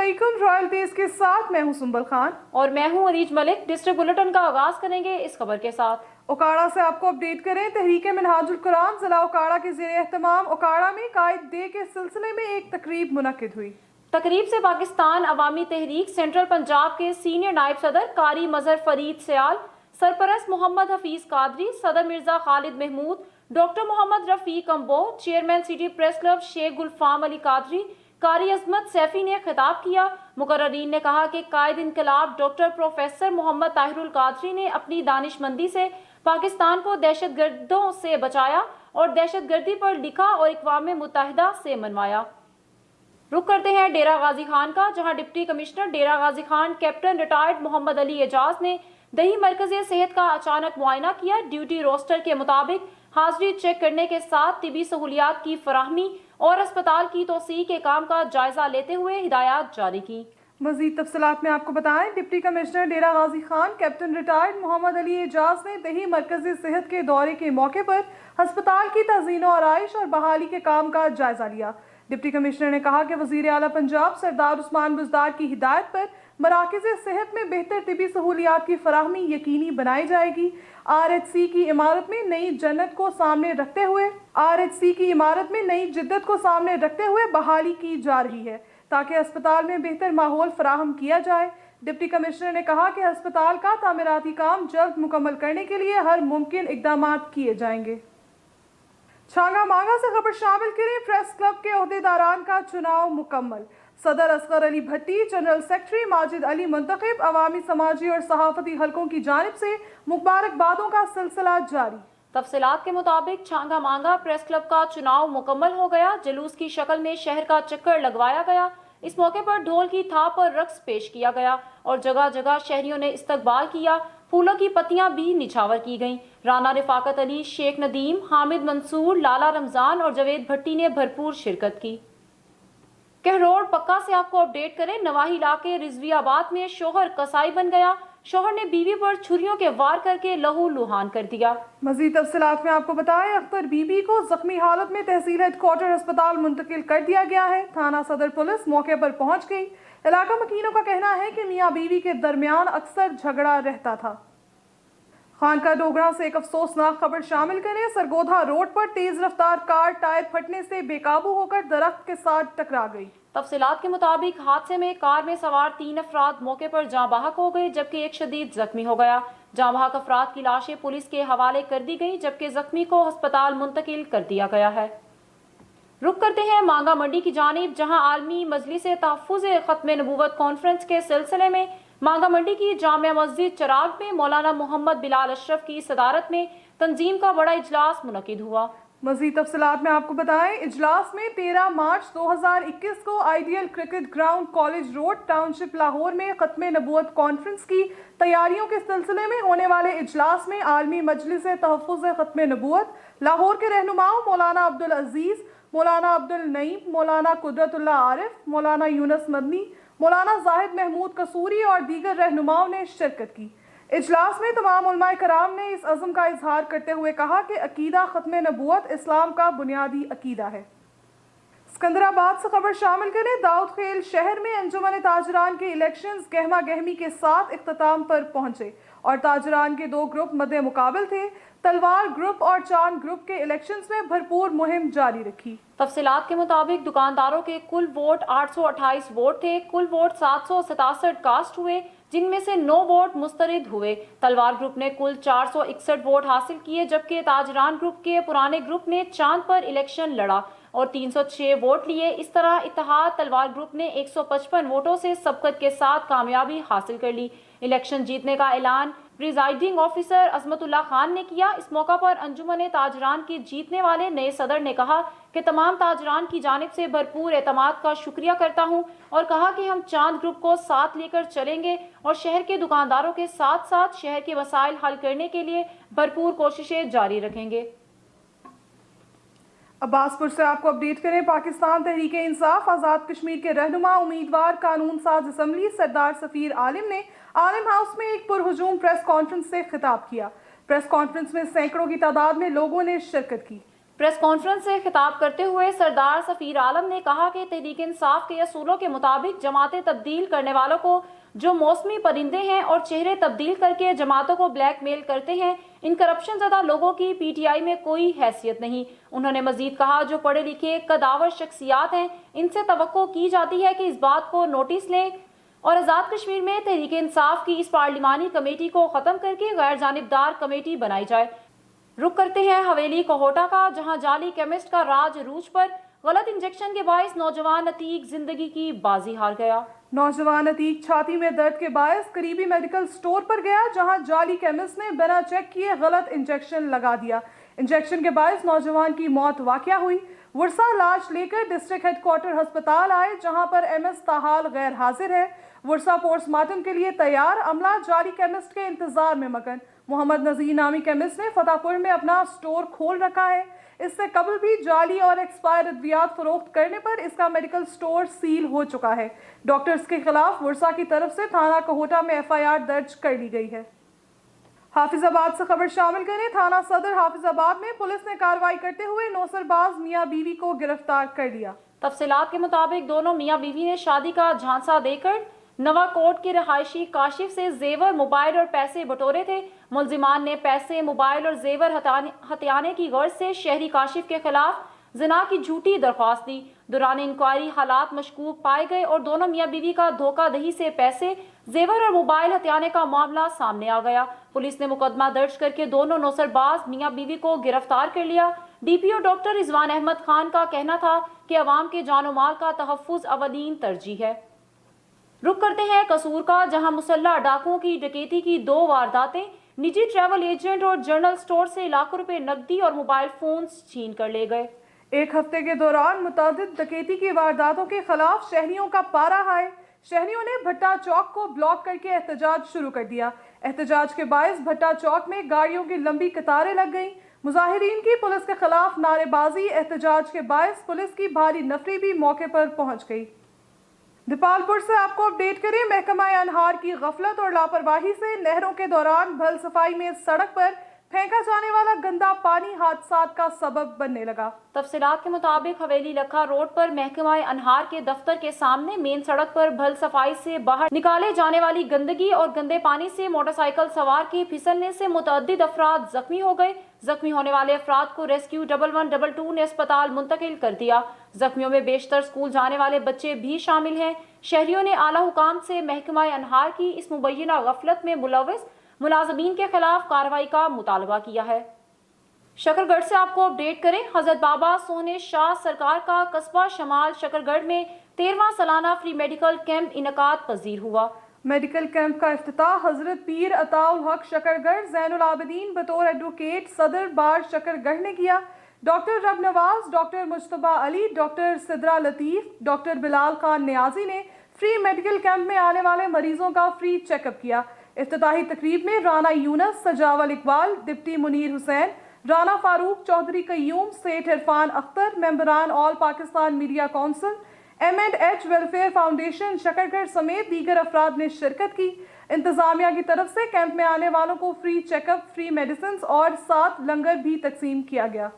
अलैकुम। रॉयल तेज के साथ मैं हूं सुंबल खान और मैं हूं अरीज मलिक। डिस्ट्रिक्ट बुलेटिन का आगाज करेंगे इस खबर के साथ। ओकाड़ा से आपको अपडेट करें। तहरीक मिनहाजुल कुरान जिला ओकाड़ा के ज़ेरे एहतमाम ओकाड़ा में कायद डे के सिलसिले में एक तकरीब मुनक्किद हुई। तकरीब से पाकिस्तान अवामी तहरीक सेंट्रल पंजाब के सीनियर नायब सदर कारी मजहर फरीद सयाल, सरपरस्त मोहम्मद हफीज कादरी, सदर Mirza Khalid Mahmood, doctor Mohammad Rafiq Ambo, chairman city press club Sheikh Gulfam Ali Qadri, Qari Azmat Saifi ने खिताब किया। मुकर्ररीन ने कहा कि कायद इनकलाब डॉक्टर प्रोफेसर मोहम्मद ताहिरुल कादरी ने अपनी दानिशमंदी से पाकिस्तान को दहशतगर्दों से बचाया और दहशतगर्दी पर लिखा और अक़वाम मुत्तहिदा से मनवाया। रुक करते हैं डेरा गाजी खान का, जहां डिप्टी कमिश्नर डेरा गाजी खान कैप्टन रिटायर्ड मोहम्मद अली एजाज ने दही मरकज़ी सेहत का अचानक मुआयना किया। ड्यूटी रोस्टर के मुताबिक हाजिरी चेक करने के साथ तिबी सहूलियात की फराहमी और अस्पताल की तोसी के काम का जायजा लेते हुए हिदायत जारी की। मजीद तफसीलात में आपको बताएं, डिप्टी कमिश्नर डेरा गाजी खान कैप्टन रिटायर्ड मोहम्मद अली एजाज ने दही मरकज़ी सेहत के दौरे के मौके पर अस्पताल की तज़ीनो आराइश और बहाली के काम का जायजा लिया। डिप्टी कमिश्नर ने कहा कि वज़ीर आला पंजाब सरदार उस्मान बुज़दार की हिदायत पर मराकज़ सेहत में बेहतर तिबी सहूलियात की फराहमी यकीनी बनाई जाएगी। RHC की इमारत में नई जिद्दत को सामने रखते हुए बहाली की जा रही है ताकि अस्पताल में बेहतर माहौल फराहम किया जाए। डिप्टी कमिश्नर ने कहा कि अस्पताल का तामीराती काम जल्द मुकम्मल करने के लिए हर मुमकिन इक़दाम किए जाएंगे। छांगा मांगा से खबर शामिल करें। प्रेस क्लब के ओहदेदारान का चुनाव मुकम्मल। सदर असगर अली भट्टी, जनरल सेक्रेटरी माजिद अली मुंतखब, अवामी समाजी और सहाफती हलकों की जानिब से मुबारकबादों का सिलसिला जारी। तफसीलात के मुताबिक छांगा मांगा प्रेस क्लब का चुनाव मुकम्मल हो गया। जुलूस की शक्ल में शहर का चक्कर लगवाया गया। इस मौके पर ढोल की थाप और रक्स पेश किया गया और जगह जगह शहरियों ने इस्तकबाल किया। फूलों की पत्तियां भी निछावर की गईं। राना रिफाकत अली, शेख नदीम, हामिद मंसूर, लाला रमजान और जवेद भट्टी ने भरपूर शिरकत की। कहरोड़ पक्का से आपको अपडेट करें। नवाही इलाके रिजवियाबाद में शोहर कसाई बन गया। शोहर ने बीवी पर छुरियों के वार करके लहू लुहान कर दिया। मजीद तफसीलात में आपको बताएं, अख्तर बीबी को जख्मी हालत में तहसील हेडक्वार्टर अस्पताल मुंतकिल कर दिया गया है। थाना सदर पुलिस मौके पर पहुंच गई। इलाका मकीनों का कहना है कि मियाँ बीवी के दरमियान अक्सर झगड़ा रहता था। खानका डोगरा से एक अफसोसनाक खबर शामिल करें। सरगोधा रोड पर तेज रफ्तार कार टायर फटने से बेकाबू होकर दरख्त के साथ टकरा गई। तफसीलात के मुताबिक हादसे में कार में सवार 3 अफराद मौके पर जाँ बहक हो गए, जबकि एक शदीद जख्मी हो गया। जाँ बहक अफराद की लाशें पुलिस के हवाले कर दी गई, जबकि जख्मी को अस्पताल मुंतकिल कर दिया गया है। रुक करते हैं मांगा मंडी की जानिब, जहां आलमी मजलिस तहफ़्फ़ुज़ ख़त्म नबूवत कॉन्फ्रेंस के सिलसिले में मांगा मंडी की जामिया मस्जिद चराग में मौलाना मोहम्मद बिलाल अशरफ की सदारत में तंजीम का बड़ा इजलास मुनक़िद हुआ। मज़ीद तफसीलात में आपको बताएं, इजलास में 13 मार्च 2021 को ideal cricket ground college road township Lahore में ख़त्म नबूवत कॉन्फ्रेंस की तैयारियों के सिलसिले में होने वाले इजलास में आलमी मजलिस तहफ़्फ़ुज़ ख़त्म नबूवत लाहौर के रहनुमाओं मौलाना अब्दुल अजीज़, मौलाना अब्दुल नईम, मौलाना कुदरतुल्लाह आरिफ, मौलाना यूनुस मदनी, मौलाना जाहिद महमूद कसूरी और दीगर रहनुमाओं ने शिरकत की। इजलास में तमाम उलमाए कराम ने इस अज़्म का इजहार करते हुए कहा कि अकीदा ख़त्म नबूवत इस्लाम का बुनियादी अकीदा है। सिकंदराबाद से खबर शामिल करें। दाऊद खेल शहर में अंजुमन ताजरान के इलेक्शंस गहमा गहमी के साथ इख्तिताम पर पहुंचे और ताजरान के 2 ग्रुप मद्दे मुकाबल थे। तलवार ग्रुप और चांद ग्रुप के इलेक्शंस में भरपूर मुहिम जारी रखी। तफसीलात के मुताबिक दुकानदारों के कुल वोट 828 वोट थे। कुल वोट 767 कास्ट हुए, जिनमें से 9 वोट मुस्तरद हुए। तलवार ग्रुप ने कुल 461 वोट हासिल किए, जबकि ताजरान ग्रुप के पुराने ग्रुप ने चांद पर इलेक्शन लड़ा और 306 वोट लिए। इस तरह इत्तेहाद तलवार ग्रुप ने 155 वोटों से सबकत के साथ कामयाबी हासिल कर ली। इलेक्शन जीतने का ऐलान प्रिजाइडिंग ऑफिसर अजमतुल्लाह खान ने किया। इस मौका पर अंजुमन ताजरान के जीतने वाले नए सदर ने कहा कि तमाम ताजरान की जानिब से भरपूर एतमाद का शुक्रिया करता हूं और कहा कि हम चांद ग्रुप को साथ लेकर चलेंगे और शहर के दुकानदारों के साथ साथ शहर के मसाइल हल करने के लिए भरपूर कोशिशें जारी रखेंगे। अब्बासपुर से आपको अपडेट करें। पाकिस्तान तहरीक इंसाफ आज़ाद कश्मीर के रहनुमा उम्मीदवार कानून साज असम्बली सरदार सफ़ीर आलिम ने आलिम हाउस में एक पुरहुजूम प्रेस कॉन्फ्रेंस से खिताब किया। प्रेस कॉन्फ्रेंस में सैकड़ों की तादाद में लोगों ने शिरकत की। प्रेस कॉन्फ्रेंस से खिताब करते हुए सरदार सफीर आलम ने कहा कि तहरीक इंसाफ के असूलों के मुताबिक जमातें तब्दील करने वालों को जो मौसमी परिंदे हैं और चेहरे तब्दील करके जमातों को ब्लैकमेल करते हैं, इन करप्शन ज़दा लोगों की पीटीआई में कोई हैसियत नहीं। उन्होंने मजीद कहा, जो पढ़े लिखे कदावर शख्सियात हैं, इनसे तवक्को की जाती है कि इस बात को नोटिस लें और आज़ाद कश्मीर में तहरीक इंसाफ की इस पार्लिमानी कमेटी को ख़त्म करके गैर जानिबदार कमेटी बनाई जाए। रुक करते हैं हवेली कोहोटा का, जहां जाली केमिस्ट का राज अरूज पर। गलत इंजेक्शन के बायस नौजवान अतीक जिंदगी की बाजी हार गया। नौजवान अतीक छाती में दर्द के बायस करीबी मेडिकल स्टोर पर गया, जहां जाली केमिस्ट ने बिना चेक किए गलत इंजेक्शन लगा दिया। इंजेक्शन के बायस नौजवान की मौत वाक़या हुई। वर्षा लाश लेकर डिस्ट्रिक्ट हेडक्वार्टर अस्पताल आए, जहां पर एमएस ताहाल गैर हाजिर है। वर्षा पोस्टमार्टम के लिए तैयार, अमला जाली केमिस्ट के इंतजार में मगन। मोहम्मद नजीर नामी केमिस्ट ने फतेहपुर में अपना स्टोर खोल रखा है। इससे कबल भी जाली और एक्सपायर अद्वियात फरोख्त करने पर इसका मेडिकल स्टोर सील हो चुका है। डॉक्टर्स के खिलाफ वर्षा की तरफ से थाना कोहोटा में एफआईआर दर्ज कर ली गई है। हाफिजाबाद से खबर शामिल करें। थाना सदर हाफिजाबाद में पुलिस ने कार्रवाई करते हुए नौसरबाज मियां बीवी को गिरफ्तार कर लिया। तफसीलात के मुताबिक दोनों मियां बीवी ने शादी का झांसा देकर नवाकोट के रहायशी काशिफ से जेवर, मोबाइल और पैसे बटोरे थे। मुलजिमान ने पैसे, मोबाइल और जेवर हथियाने की गर्ज से शहरी काशिफ के खिलाफ जिना की झूठी दरख्वास्त दी। दौरान इंक्वायरी हालात मशकूक पाए गए और दोनों मियां बीवी का धोखाधड़ी से पैसे, जेवर और मोबाइल हथियाने का मामला सामने आ गया। पुलिस ने मुकदमा दर्ज करके दोनों नौसरबाज मियां बीवी को गिरफ्तार कर लिया। डीपीओ डॉक्टर रिजवान अहमद खान का कहना था कि अवाम के जानो माल का तहफ्फुज अवलीन तरजीह है। रुक करते हैं कसूर का, जहां मुसल्लह डाकुओं की डकैती की 2 वारदातें। निजी ट्रैवल एजेंट और जनरल स्टोर से लाखों रुपए नकदी और मोबाइल फोन्स छीन कर ले गए। एक हफ्ते के दौरान मुतअद्दिद डकैती की वारदातों के खिलाफ शहरियों का पारा हाय। शहरियों ने भट्टा चौक को ब्लॉक करके एहतजाज शुरू कर दिया। एहतजाज के बायस भट्टा चौक में गाड़ियों की लंबी कतारें लग गईं। मुजाहिरीन की पुलिस के खिलाफ नारेबाजी। एहतजाज के बायस पुलिस की भारी नफरी भी मौके पर पहुंच गई। दीपालपुर से आपको अपडेट करें। महकमा अनहार की गफलत और लापरवाही से नहरों के दौरान भल सफाई में सड़क पर फेंका जाने वाला गंदा पानी हादसात का सबब बनने लगा। तफसीलात के मुताबिक हवेली लखा रोड पर महकमा अनहार के दफ्तर के सामने मेन सड़क पर भल सफाई से बाहर निकाले जाने वाली गंदगी और गंदे पानी से मोटरसाइकिल सवार के फिसलने से मुतअद्दिद अफराद जख्मी हो गए। जख्मी होने वाले अफराद को रेस्क्यू 1112 ने अस्पताल मुंतकिल कर दिया। जख्मियों में बेशतर स्कूल जाने वाले बच्चे भी शामिल हैं। शहरियों ने आला हुकाम से महकमा अनहार की इस मुबैना गफलत में मुलव्वस मुलाजमीन के खिलाफ कार्रवाई का मुतालबा किया है। शकरगढ़ से आपको अपडेट करें। हजरत बाबा सोहने शाह सरकार का कस्बा शमाल शकरगढ़ में 13वां सालाना फ्री मेडिकल कैंप इनकाद पजीर हुआ। मेडिकल कैंप का इफ्तिताह हजरत पीर अताउल हक शकरगढ़ ज़ैनुल आबिदीन बतौर एडवोकेट सदर बार शकरगढ़ ने किया। डॉक्टर रब नवाज, डॉक्टर मुश्तबा अली, डॉक्टर सिद्रा लतीफ़, डॉक्टर बिलाल खान नियाजी ने फ्री मेडिकल कैंप में आने वाले मरीजों का फ्री चेकअप किया। इफ्तिताही तकरीब में राना यूनस, सजावल इकबाल, डिप्टी मुनीर हुसैन, राना फारूक, चौधरी कयूम, सेठ इरफान अख्तर, मेंबरान all Pakistan media council, M&H welfare foundation Shakargarh समेत दीगर अफराद ने शिरकत की। इंतजामिया की तरफ से कैंप में आने वालों को फ्री चेकअप, फ्री मेडिसिन और साथ लंगर भी तकसीम किया गया।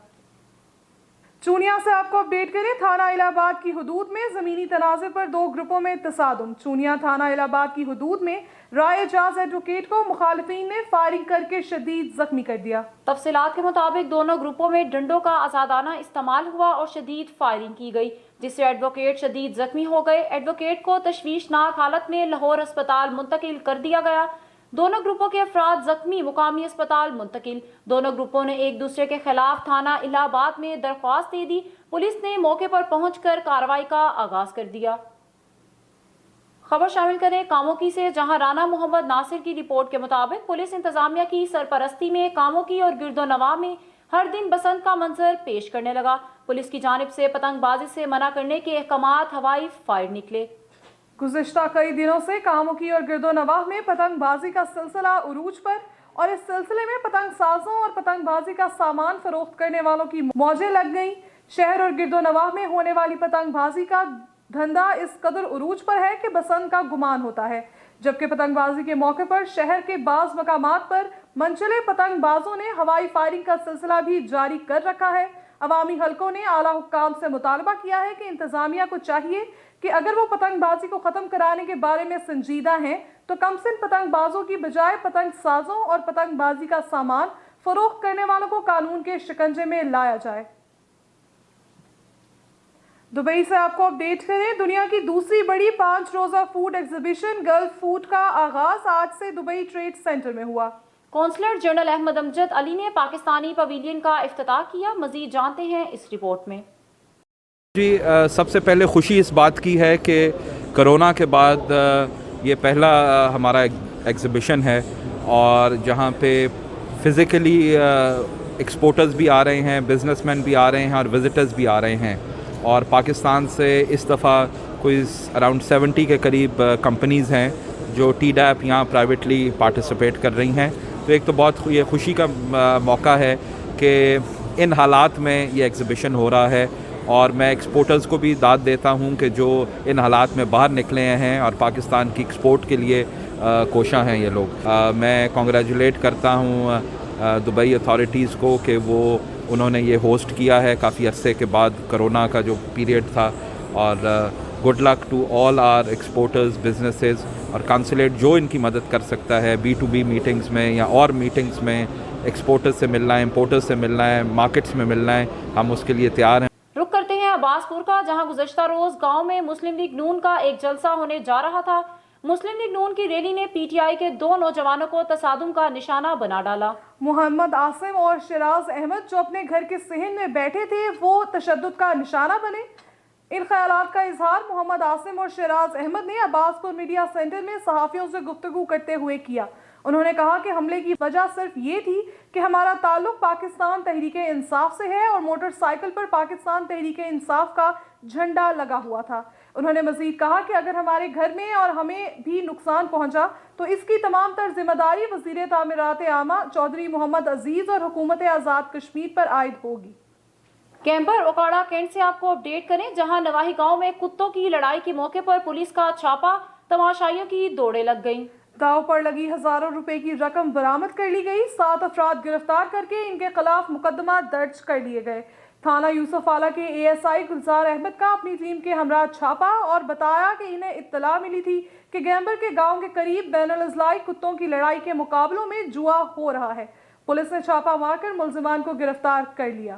चूनिया से आपको अपडेट करें। थाना इलाहाबाद की हुदूद में ज़मीनी तनाज़े पर 2 ग्रुपों में तसादुम। चूनिया थाना इलाहाबाद की हुदूद में राय एजाज एडवोकेट को मुखालिफिन ने फायरिंग करके शदीद जख्मी कर दिया। तफसीलात के मुताबिक दोनों ग्रुपों में डंडों का आज़ादाना इस्तेमाल हुआ और शदीद फायरिंग की गई, जिससे एडवोकेट शदीद जख्मी हो गए। एडवोकेट को तशवीशनाक हालत में लाहौर अस्पताल मुंतकिल कर दिया गया। दोनों ग्रुपों के अफराद जख्मी, मुकामी अस्पताल मुंतकिल। दोनों ग्रुपों ने एक दूसरे के खिलाफ थाना इलाहाबाद में दरख्वास्त दे दी। पुलिस ने मौके पर पहुंचकर कार्रवाई का आगाज कर दिया। खबर शामिल करें कामोकी से, जहां राना मोहम्मद नासिर की रिपोर्ट के मुताबिक पुलिस इंतजामिया की सरपरस्ती में कामोकी और गिरदोनवा में हर दिन बसंत का मंजर पेश करने लगा। पुलिस की जानिब से पतंगबाजी से मना करने के अहकामात हवाई फायर निकले। गुज़िश्ता कई दिनों से कामोकी और गिरदोनवाह में पतंगबाजी का सिलसिला उरूज पर और इस सिलसिले में पतंग साजों और पतंगबाजी का सामान फरोख्त करने वालों की मौजें लग गईं। शहर और गिरदोनवाह में होने वाली पतंगबाजी का धंधा इस कदर उरूज पर है कि बसंत का गुमान होता है, जबकि पतंगबाजी के मौके पर शहर के बाज़ मकामात पर मनचले पतंगबाजों ने हवाई फायरिंग का सिलसिला भी जारी कर रखा है। عوامی حلقوں نے اعلیٰ حکام سے مطالبہ کیا ہے کہ انتظامیہ کو چاہیے کہ اگر وہ پتنگ بازی کو ختم کرانے کے بارے میں سنجیدہ ہیں تو کم سن پتنگ بازوں کی بجائے پتنگ سازوں اور پتنگ بازی کا سامان فروخت کرنے والوں کو قانون کے شکنجے میں لایا جائے۔ دبئی سے آپ کو اپڈیٹ کریں، دنیا کی دوسری بڑی 5 روزہ فوڈ ایگزیبیشن گلف فوڈ کا آغاز آج سے دبئی ٹریڈ سینٹر میں ہوا۔ کونسلر جنرل احمد امجد علی نے پاکستانی پویلین کا افتتاح کیا، مزید جانتے ہیں اس رپورٹ میں۔ جی سب سے پہلے خوشی اس بات کی ہے کہ کرونا کے بعد یہ پہلا ہمارا ایگزیبیشن ہے اور جہاں پہ فزیکلی ایکسپورٹرز بھی آ رہے ہیں، بزنس مین بھی آ رہے ہیں اور وزٹرز بھی آ رہے ہیں، اور پاکستان سے اس دفعہ کوئی اراؤنڈ 70 کے قریب کمپنیز ہیں جو ٹی ڈیپ یہاں پرائیویٹلی پارٹیسپیٹ کر رہی ہیں۔ تو ایک تو بہت یہ خوشی کا موقع ہے کہ ان حالات میں یہ ایگزیبیشن ہو رہا ہے، اور میں ایکسپورٹرز کو بھی داد دیتا ہوں کہ جو ان حالات میں باہر نکلے ہیں اور پاکستان کی ایکسپورٹ کے لیے کوشاں ہیں یہ لوگ۔ میں کانگریچولیٹ کرتا ہوں دبئی اتھارٹیز کو کہ انہوں نے یہ ہوسٹ کیا ہے کافی عرصے کے بعد، کرونا کا جو پیریڈ تھا، اور good luck to all our exporters businesses, اور کانسولیٹ جو ان کی مدد کر سکتا ہے B2B میٹنگز میں یا اور میٹنگز میں، ایکسپورٹرز سے ملنا ہے، امپورٹرز سے ملنا ہے، مارکیٹس میں ملنا ہے، ہم اس کے لیے تیار ہیں۔ رخ کرتے ہیں عباس پور کا، جہاں گزشتہ روز گاؤں میں مسلم لیگ نون کا ایک جلسہ ہونے جا رہا تھا۔ مسلم لیگ نون کی ریلی نے PTI کے 2 نوجوانوں کو تصادم کا نشانہ بنا ڈالا۔ محمد عاصم اور شیراز احمد جو اپنے گھر کے صحن میں بیٹھے تھے وہ تشدد کا نشانہ بنے۔ ان خیالات کا اظہار محمد عاصم اور شیراز احمد نے عباس پور میڈیا سینٹر میں صحافیوں سے گفتگو کرتے ہوئے کیا۔ انہوں نے کہا کہ حملے کی وجہ صرف یہ تھی کہ ہمارا تعلق پاکستان تحریک انصاف سے ہے اور موٹر سائیکل پر پاکستان تحریک انصاف کا جھنڈا لگا ہوا تھا۔ انہوں نے مزید کہا کہ اگر ہمارے گھر میں اور ہمیں بھی نقصان پہنچا تو اس کی تمام تر ذمہ داری وزیر تعمیرات عامہ چودھری محمد عزیز اور حکومت آزاد کشمیر پر عائد ہوگی۔ کیمبر اوکاڑا کینٹ سے آپ کو اپڈیٹ کریں، جہاں نواحی گاؤں میں کتوں کی لڑائی کے موقع پر پولیس کا چھاپا، تماشائیوں کی دوڑیں لگ گئیں۔ داؤ پر لگی ہزاروں روپے کی رقم برآمد کر لی گئی، 7 افراد گرفتار کر کے ان کے خلاف مقدمہ درج کر لیے گئے۔ تھانہ یوسف والا کے ASI گلزار احمد کا اپنی ٹیم کے ہمراہ چھاپا اور بتایا کہ انہیں اطلاع ملی تھی کہ گیمبر کے گاؤں کے قریب بین الاضلاعی کتوں کی لڑائی کے مقابلوں میں جوا ہو رہا ہے۔ پولیس نے چھاپا مار کر ملزمان کو گرفتار کر لیا۔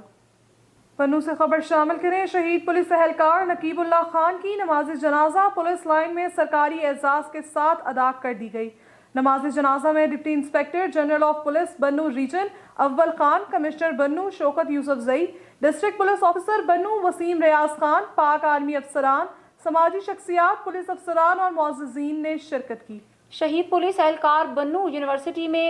بنو سے خبر شامل کریں، شہید پولیس اہلکار نقیب اللہ خان کی نماز جنازہ پولیس لائن میں سرکاری اعزاز کے ساتھ ادا کر دی گئی۔ نماز جنازہ میں deputy inspector general of police بنو ریجن اول خان، کمشنر بنو شوکت یوسف زئی، ڈسٹرکٹ پولیس آفیسر بنو وسیم ریاض خان، پاک آرمی افسران، سماجی شخصیات، پولیس افسران اور معززین نے شرکت کی۔ شہید پولیس اہلکار بنو یونیورسٹی میں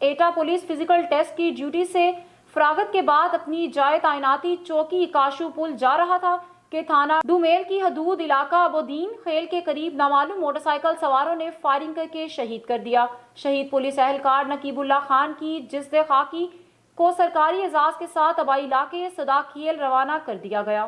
ایٹا پولیس فزیکل ٹیسٹ کی ڈیوٹی سے فراغت کے بعد اپنی جائے تعیناتی چوکی کاشو پل جا رہا تھا کہ تھانہ ڈومیل کی حدود علاقہ ابودین خیل کے قریب نامعلوم موٹر سائیکل سواروں نے فائرنگ کر کے شہید کر دیا۔ شہید پولیس اہلکار نقیب اللہ خان کی جسد خاکی کو سرکاری اعزاز کے ساتھ آبائی علاقے صدا کھیل روانہ کر دیا گیا۔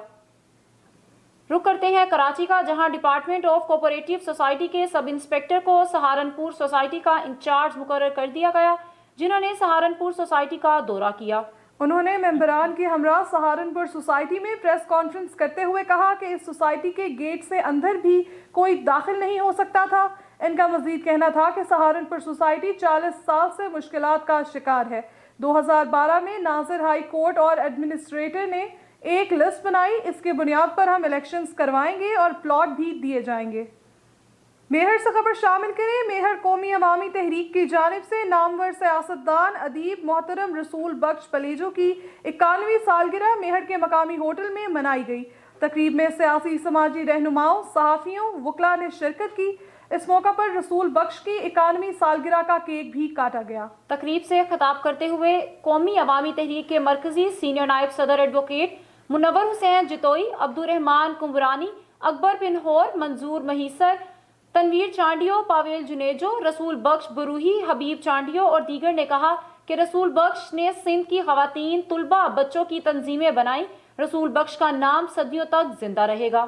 رخ کرتے ہیں کراچی کا، جہاں ڈپارٹمنٹ آف کوآپریٹو سوسائٹی کے سب انسپیکٹر کو سہارنپور سوسائٹی کا انچارج مقرر کر دیا گیا، جنہوں نے سہارنپور سوسائٹی کا دورہ کیا۔ انہوں نے ممبران کے ہمراہ سہارنپور سوسائٹی میں پریس کانفرنس کرتے ہوئے کہا کہ اس سوسائٹی کے گیٹ سے اندر بھی کوئی داخل نہیں ہو سکتا تھا۔ ان کا مزید کہنا تھا کہ سہارنپور سوسائٹی 40 سال سے مشکلات کا شکار ہے۔ 2012 میں ناظر ہائی کورٹ اور ایڈمنسٹریٹر نے ایک لسٹ بنائی، اس کے بنیاد پر ہم الیکشنز کروائیں گے اور پلاٹ بھی دیے جائیں گے۔ میہر سے خبر شامل کریں، میہر قومی عوامی تحریک کی جانب سے نامور سیاستدان ادیب محترم رسول بخش پلیجو کی 91ویں سالگرہ میہر کے مقامی ہوٹل میں منائی گئی۔ تقریب میں سیاسی سماجی رہنماؤں، صحافیوں، وکلاء نے شرکت کی۔ اس موقع پر رسول بخش کی 91ویں سالگرہ کا کیک بھی کاٹا گیا۔ تقریب سے خطاب کرتے ہوئے قومی عوامی تحریک کے مرکزی سینئر نائب صدر ایڈوکیٹ منور حسین جتوئی، عبدالرحمان کمبرانی، اکبر بن ہور، منظور مہیسر، تنویر چانڈیو، پاویل جنیجو، رسول بخش بروہی، حبیب چانڈیو اور دیگر نے کہا کہ رسول بخش نے سندھ کی خواتین، طلباء، بچوں کی تنظیمیں بنائیں۔ رسول بخش کا نام صدیوں تک زندہ رہے گا۔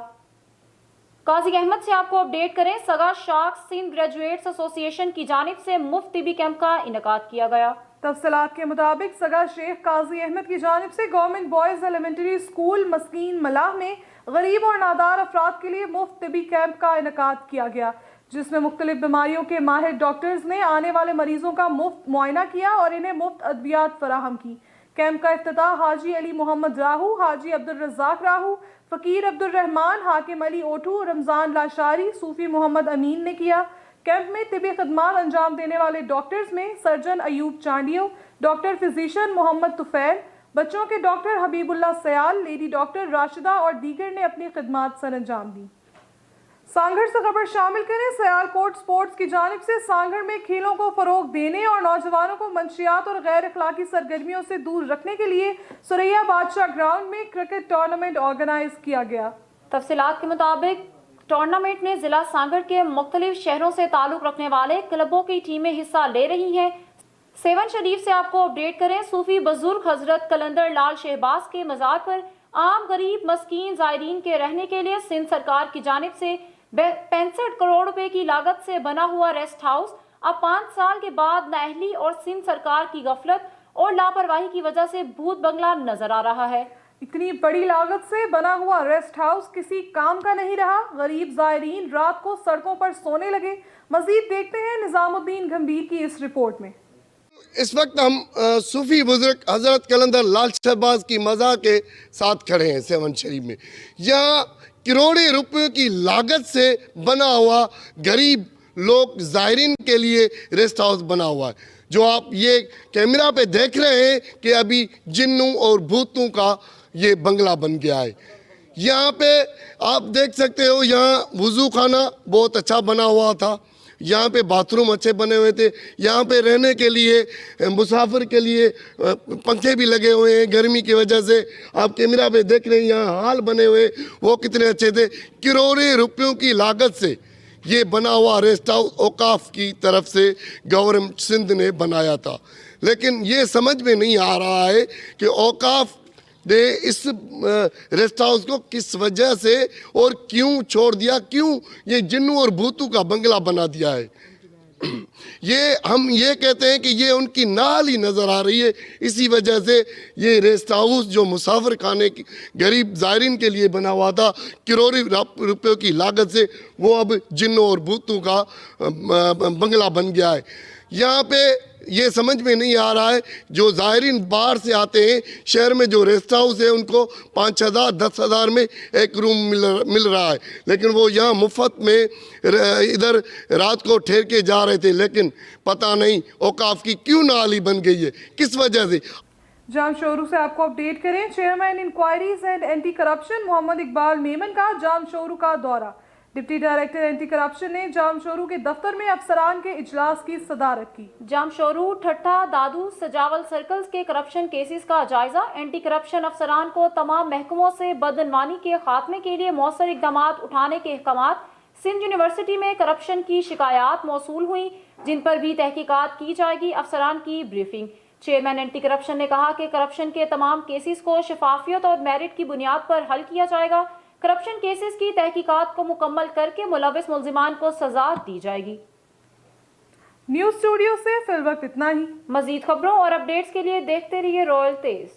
قاضی احمد سے آپ کو اپڈیٹ کریں، سگا شاخ سندھ گریجویٹس ایسوسی ایشن کی جانب سے مفت طبی کیمپ کا انعقاد کیا گیا۔ تفصیلات کے مطابق سگا شیخ قاضی احمد کی جانب سے گورنمنٹ بوائز ایلیمنٹری اسکول مسکین ملاح میں غریب اور نادار افراد کے لیے مفت طبی کیمپ کا انعقاد کیا گیا، جس میں مختلف بیماریوں کے ماہر ڈاکٹرز نے آنے والے مریضوں کا مفت معائنہ کیا اور انہیں مفت ادویات فراہم کی۔ کیمپ کا افتتاح حاجی علی محمد راہو، حاجی عبدالرزاق راہو، فقیر عبدالرحمان، حاکم علی اوٹھو، رمضان لاشاری، صوفی محمد امین نے کیا۔ کیمپ میں طبی خدمات انجام دینے والے ڈاکٹرز میں surgeon Ayub Chandio, doctor physician Muhammad Tufail, بچوں کے doctor Habibullah Sial, lady doctor Rashida اور دیگر نے اپنی خدمات سر انجام دی۔ سانگھڑ سے خبر شامل کریں، سیال کوٹ سپورٹس کی جانب سے سانگھڑ میں کھیلوں کو فروغ دینے اور نوجوانوں کو منشیات اور غیر اخلاقی سرگرمیوں سے دور رکھنے کے لیے سریا بادشاہ گراؤنڈ میں کرکٹ ٹورنامنٹ آرگنائز کیا گیا۔ تفصیلات کے مطابق ٹورنامنٹ میں ضلع سانگھڑ کے مختلف شہروں سے تعلق رکھنے والے کلبوں کی ٹیمیں حصہ لے رہی ہیں۔ سیون شریف سے آپ کو اپڈیٹ کریں، صوفی بزرگ حضرت کلندر لال شہباز کے مزار پر عام غریب مسکین زائرین کے رہنے کے لیے سندھ سرکار کی جانب سے 65 کروڑ روپے کی لاگت سے بنا ہوا ریسٹ ہاؤس اب 5 سال کے بعد نااہلی اور سندھ سرکار کی غفلت اور لاپرواہی کی وجہ سے بھوت بنگلہ نظر آ رہا ہے۔ اتنی بڑی لاگت سے بنا ہوا ریسٹ ہاؤس کسی کام کا نہیں رہا، غریب زائرین رات کو سڑکوں پر سونے لگے۔ مزید دیکھتے ہیں نظام الدین گھمبیر کی اس رپورٹ میں۔ اس وقت ہم صوفی بزرگ حضرت کلندر لال شہباز کی مزار کے ساتھ کھڑے ہیں سیون شریف میں۔ یہاں کروڑوں روپے کی لاگت سے بنا ہوا غریب لوگ زائرین کے لیے ریسٹ ہاؤس بنا ہوا ہے، جو آپ یہ کیمرہ پہ دیکھ رہے ہیں کہ ابھی جنوں اور بھوتوں کا یہ بنگلہ بن گیا ہے۔ یہاں پہ آپ دیکھ سکتے ہو، یہاں وضو خانہ بہت اچھا بنا ہوا تھا، یہاں پہ باتھ روم اچھے بنے ہوئے تھے، یہاں پہ رہنے کے لیے مسافر کے لیے پنکھے بھی لگے ہوئے ہیں گرمی کی وجہ سے۔ آپ کیمرہ پہ دیکھ رہے ہیں یہاں ہال بنے ہوئے، وہ کتنے اچھے تھے۔ کروڑوں روپیوں کی لاگت سے یہ بنا ہوا ریسٹ ہاؤس اوقاف کی طرف سے گورنمنٹ سندھ نے بنایا تھا، لیکن یہ سمجھ میں نہیں آ رہا ہے کہ اوقاف نے اس ریسٹ ہاؤس کو کس وجہ سے اور کیوں چھوڑ دیا، کیوں یہ جنوں اور بھوتوں کا بنگلہ بنا دیا ہے۔ ہم یہ کہتے ہیں کہ یہ ان کی نااہلی نظر آ رہی ہے، اسی وجہ سے یہ ریسٹ ہاؤس جو مسافر خانے کی غریب زائرین کے لیے بنا ہوا تھا کروڑوں روپے کی لاگت سے، وہ اب جنوں اور بھوتوں کا بنگلہ بن گیا ہے۔ یہاں پہ یہ سمجھ میں نہیں آ رہا ہے، جو زائرین باہر سے آتے ہیں شہر میں جو ریسٹ ہاؤس ہے ان کو 5,000 10,000 میں ایک روم مل رہا ہے، لیکن وہ یہاں مفت میں ادھر رات کو ٹھہر کے جا رہے تھے، لیکن پتہ نہیں اوقاف کی کیوں نااہلی بن گئی ہے، کس وجہ سے۔ جام شورو سے آپ کو اپڈیٹ کریں، chairman inquiries and anti corruption Muhammad Iqbal Memon کا جام شورو کا دورہ۔ ڈپٹی ڈائریکٹر اینٹی کرپشن نے جام شورو کے دفتر میں افسران کے اجلاس کی صدارت کی۔ جام شورو، ٹھٹھا، دادو، سجاول سرکلز کے کرپشن کیسز کا جائزہ۔ اینٹی کرپشن افسران کو تمام محکموں سے بدعنوانی کے خاتمے کے لیے مؤثر اقدامات اٹھانے کے احکامات۔ سندھ یونیورسٹی میں کرپشن کی شکایات موصول ہوئیں، جن پر بھی تحقیقات کی جائے گی، افسران کی بریفنگ۔ چیئرمین اینٹی کرپشن نے کہا کہ کرپشن کے تمام کیسز کو شفافیت اور میرٹ کی بنیاد پر حل کیا جائے گا۔ کرپشن کیسز کی تحقیقات کو مکمل کر کے ملوث ملزمان کو سزا دی جائے گی۔ نیوز اسٹوڈیو سے فی الوقت اتنا ہی۔ مزید خبروں اور اپڈیٹس کے لیے دیکھتے رہیے رائل تیز۔